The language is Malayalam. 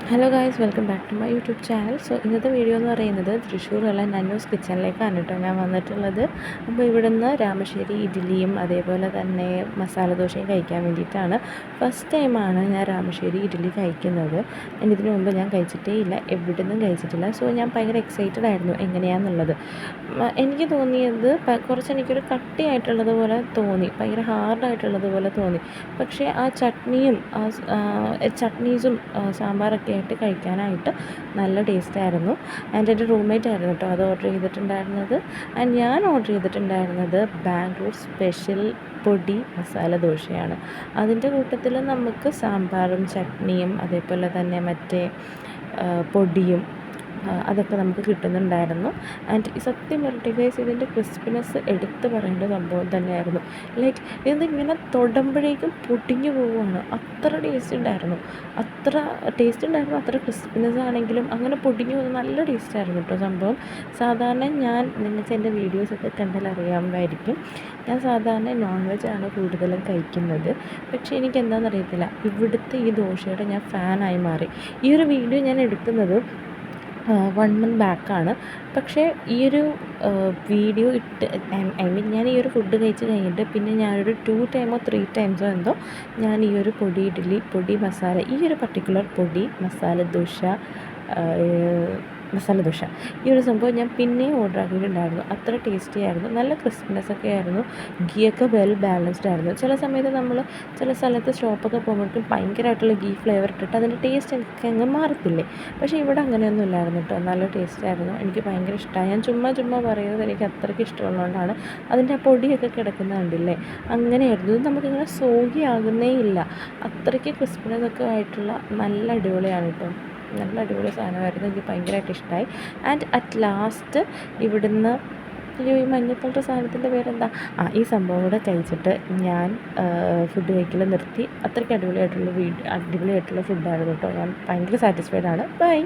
Hello guys, welcome back to my YouTube channel. So ഇന്നത്തെ വീഡിയോ എന്ന് പറയുന്നത് തൃശ്ശൂരുള്ള നന്നൂസ് കിച്ചണിലേക്കാണ് കേട്ടോ ഞാൻ വന്നിട്ടുള്ളത്. അപ്പോൾ ഇവിടുന്ന് രാമശ്ശേരി ഇഡ്ഡലിയും അതേപോലെ തന്നെ മസാല ദോശയും കഴിക്കാൻ വേണ്ടിയിട്ടാണ്. ഫസ്റ്റ് ടൈമാണ് ഞാൻ രാമശ്ശേരി ഇഡ്ഡലി കഴിക്കുന്നത്. ഇതിനു മുമ്പ് ഞാൻ കഴിച്ചിട്ടേ ഇല്ല, എവിടെ നിന്നും കഴിച്ചിട്ടില്ല. സോ ഞാൻ ഭയങ്കര എക്സൈറ്റഡ് ആയിരുന്നു എങ്ങനെയാണെന്നുള്ളത്. എനിക്ക് തോന്നിയത് കുറച്ച് എനിക്കൊരു കട്ടിയായിട്ടുള്ളത് പോലെ തോന്നി, ഭയങ്കര ഹാർഡായിട്ടുള്ളത് പോലെ തോന്നി. പക്ഷേ ആ ചട്നീസും സാമ്പാറൊക്കെ ആയിട്ട് കഴിക്കാനായിട്ട് നല്ല ടേസ്റ്റായിരുന്നു. ആൻഡ് എൻ്റെ റൂംമേറ്റ് ആയിരുന്നു കേട്ടോ അത് ഓർഡർ ചെയ്തിട്ടുണ്ടായിരുന്നത്. ആൻഡ് ഞാൻ ഓർഡർ ചെയ്തിട്ടുണ്ടായിരുന്നത് ബാംഗ്ലൂർ സ്പെഷ്യൽ പൊടി മസാല ദോശയാണ്. അതിൻ്റെ കൂട്ടത്തിൽ നമുക്ക് സാമ്പാറും ചട്നിയും അതേപോലെ തന്നെ മറ്റേ പൊടിയും അതൊക്കെ നമുക്ക് കിട്ടുന്നുണ്ടായിരുന്നു. ആൻഡ് സത്യം പറയട്ടെ ഗൈസ്, ഇതിൻ്റെ ക്രിസ്പിനെസ് എടുത്ത് പറയേണ്ട സംഭവം തന്നെയായിരുന്നു. ലൈക്ക് ഇതിങ്ങനെ തൊടുമ്പോഴേക്കും പൊടിഞ്ഞു പോവുകയാണ്, അത്ര ടേസ്റ്റ് ഉണ്ടായിരുന്നു. അത്ര ക്രിസ്പിനെസ് ആണെങ്കിലും അങ്ങനെ പൊടിഞ്ഞു പോകുന്ന നല്ല ടേസ്റ്റായിരുന്നു കേട്ടോ സംഭവം. സാധാരണ നിങ്ങൾക്ക് എൻ്റെ വീഡിയോസൊക്കെ കണ്ടാൽ അറിയാമായിരിക്കും, ഞാൻ സാധാരണ നോൺ വെജ് ആണ് കൂടുതലും കഴിക്കുന്നത്. പക്ഷേ എനിക്ക് എന്താണെന്നറിയത്തില്ല, ഇവിടുത്തെ ഈ ദോശയുടെ ഞാൻ ഫാനായി മാറി. ഈ ഒരു വീഡിയോ ഞാൻ എടുക്കുന്നത് 1 മന്ത് ബാക്കാണ്. പക്ഷേ ഈ ഒരു വീഡിയോ ഞാൻ ഈ ഒരു ഫുഡ് കഴിച്ച് കഴിഞ്ഞിട്ട് പിന്നെ ഞാനൊരു 2 ടൈമോ 3 ടൈംസോ എന്തോ ഞാൻ ഈ ഒരു പൊടി മസാല, ഈ ഒരു പർട്ടിക്കുലർ പൊടി മസാല ദോശ ഈ ഒരു സംഭവം ഞാൻ പിന്നെയും ഓർഡർ ആക്കിയിട്ടുണ്ടായിരുന്നു. അത്ര ടേസ്റ്റി ആയിരുന്നു, നല്ല ക്രിസ്പിനെസ് ഒക്കെ ആയിരുന്നു, ഗീയൊക്കെ വെൽ ബാലൻസ്ഡ് ആയിരുന്നു. ചില സ്ഥലത്ത് സ്റ്റോപ്പൊക്കെ പോകുമ്പോഴേക്കും ഭയങ്കരമായിട്ടുള്ള ഗീ ഫ്ലേവർ ഇട്ടിട്ട് അതിൻ്റെ ടേസ്റ്റ് എനിക്ക് അങ്ങ് മാറത്തില്ലേ. പക്ഷേ ഇവിടെ അങ്ങനെയൊന്നും ഇല്ലായിരുന്നു കേട്ടോ, നല്ല ടേസ്റ്റായിരുന്നു. എനിക്ക് ഭയങ്കര ഇഷ്ടമായി. ഞാൻ ചുമ്മാ പറയുന്നത് എനിക്ക് അത്രയ്ക്ക് ഇഷ്ടമുള്ളതുകൊണ്ടാണ്. അതിൻ്റെ ആ പൊടിയൊക്കെ കിടക്കുന്ന കണ്ടില്ലേ, അങ്ങനെയായിരുന്നു. ഇത് നമുക്കിങ്ങനെ സോഗി ആകുന്നേ ഇല്ല, അത്രയ്ക്ക് ക്രിസ്പിനെസ് ഒക്കെ ആയിട്ടുള്ള നല്ല അടിപൊളിയാണ് കേട്ടോ. നല്ല അടിപൊളി സാധനമായിരുന്നു, എനിക്ക് ഭയങ്കരമായിട്ട് ഇഷ്ടമായി. ആൻഡ് അറ്റ് ലാസ്റ്റ് ഇവിടുന്ന് ഈ മഞ്ഞപ്പുള്ള സാധനത്തിൻ്റെ പേരെന്താ, ഈ സംഭവം കൂടെ കഴിച്ചിട്ട് ഞാൻ ഫുഡ് കഴിക്കൽ നിർത്തി. അത്രയ്ക്ക് അടിപൊളിയായിട്ടുള്ള ഫുഡായിരുന്നു കേട്ടോ. ഞാൻ ഭയങ്കര സാറ്റിസ്ഫൈഡ് ആണ്. ബൈ.